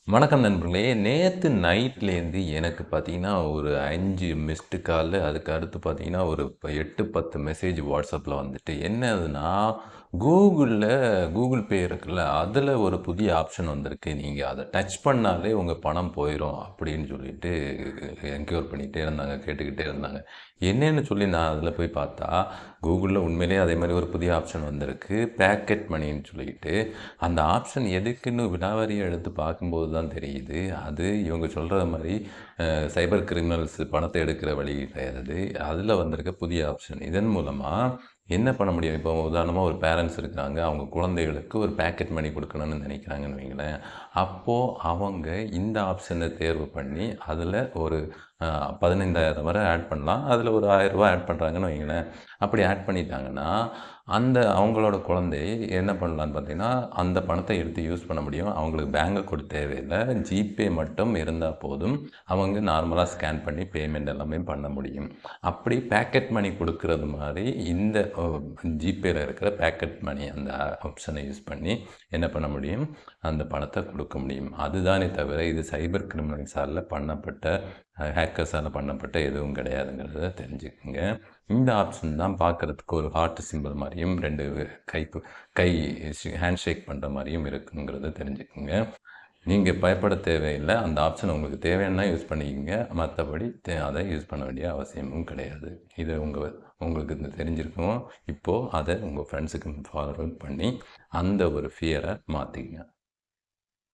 வணக்கம் நண்பர்களே. நேத்து நைட்லேருந்து எனக்கு பார்த்தீங்கன்னா, ஒரு 5 மிஸ்டு காலு, அதுக்கு அடுத்து பார்த்தீங்கன்னா, ஒரு 8, 10 மெசேஜ் WhatsAppல வந்துட்டு, என்னதுன்னா, கூகுள் பே இருக்குல்ல, அதில ஒரு புதிய ஆப்ஷன் வந்திருக்கு. நீங்க அத டச் பண்ணாலே உங்க பணம் போயிரும் அப்படின்னு சொல்லிட்டு என்க்யூர் பண்ணிட்டே இருந்தாங்க, கேட்டுக்கிட்டே இருந்தாங்க. என்னன்னு சொல்லி நான் அதில போய் பார்த்தா, கூகுள்ல உண்மையிலேயே அதே மாரி ஒரு புதிய ஆப்ஷன் வந்திருக்கு. பாக்கெட் மணின்னு சொல்லிட்டு. அந்த ஆப்ஷன் எதுக்குன்னு விலாவாரியா எடுத்து பார்க்கும்போது தான் தெரியுது. அது இவங்க சொல்கிற மாதிரி சைபர் கிரிமினல்ஸ் பணத்தை எடுக்கிற வழி கிடையாது. அதில் வந்திருக்க புதிய ஆப்ஷன். இதன் மூலமாக என்ன பண்ண முடியும்? இப்போ உதாரணமாக ஒரு பேரண்ட்ஸ் இருக்காங்க. அவங்க குழந்தைகளுக்கு ஒரு பேக்கெட் மணி கொடுக்கணும்னு நினைக்கிறாங்கன்னு வைங்களேன். அப்போது அவங்க இந்த ஆப்ஷனை தேர்வு பண்ணி அதில் ஒரு 15,000 வரை ஆட் பண்ணலாம். அதில் ஒரு ரூ. 1000 ஆட் பண்ணுறாங்கன்னு வைங்களேன். அப்படி ஆட் பண்ணிட்டாங்கன்னா, அவங்களோட குழந்தை என்ன பண்ணலான்னு பார்த்தீங்கன்னா, அந்த பணத்தை எடுத்து யூஸ் பண்ண முடியும். அவங்களுக்கு பேங்க் அக்கவுண்ட் தேவையில்ல. ஜிபே மட்டும் இருந்தா போதும். அவங்க நார்மலா ஸ்கேன் பண்ணி பேமெண்ட் எல்லாமே பண்ண முடியும். அப்படி பாக்கெட் மணி குடுக்குறது மாரி இந்த ஜிபேல இருக்கிற பாக்கெட் மணி அந்த ஆப்ஷனை யூஸ் பண்ணி என்ன பண்ண முடியும்? அந்த பணத்தை குடுக்க முடியும். அதுதானே தவிர இது சைபர் கிரிமினல்ஸால பண்ணப்பட்ட ஹேக்கர்ஸால பண்ணப்பட்ட எதுவும் கிடையாதுங்கிறத தெரிஞ்சுக்கங்க. இந்த ஆப்ஷன் தான் பார்க்குறதுக்கு ஒரு ஹார்ட் சிம்பல் மாரியும் 2 கை ஹேண்ட் ஷேக் பண்ணுற மாரியும் இருக்குங்கிறத தெரிஞ்சுக்கங்க. நீங்க பயப்பட தேவையில்ல. அந்த ஆப்ஷன் உங்களுக்கு தேவைன்னா யூஸ் பண்ணிக்கங்க. மற்றபடி அதை யூஸ் பண்ண வேண்டிய அவசியமும் கிடையாது. இது உங்களுக்கு தெரிஞ்சிருக்கும். இப்போது அதை உங்கள் ஃப்ரெண்ட்ஸுக்கு ஃபார்வர்ட் பண்ணி அந்த ஒரு ஃபியரை மாற்றிக்கங்க.